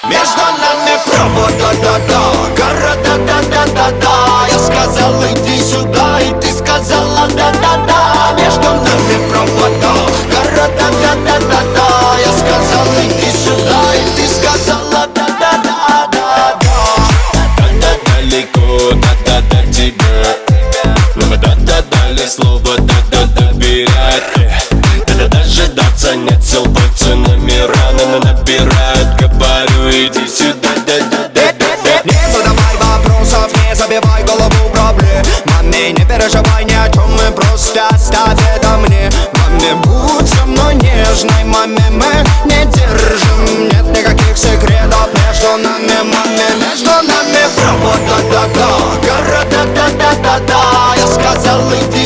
Между нами провод, да-да-да, города, да-да-да-да. Я сказал, иди сюда, и ты сказала, да-да-да. Между нами провода, города, да-да-да-да. Я сказал, иди сюда, и ты сказала, да-да-да-да-да. Да-да далеко, да-да-да тебе. Но мы да-да дали слово, да-да доверять. Да-да дожидаться нет сил, пальцы номера набирают. Говорю, иди сюда, да-да-да-да-да. Не задавай вопросов, не забивай голову проблемами. Не переживай ни о чем, мы просто оставь это мне. Маме, будь со мной нежной, маме, мы не держим. Нет никаких секретов между нами, маме. Между нами провод, да-да-да, города, да-да-да-да. Я сказал, иди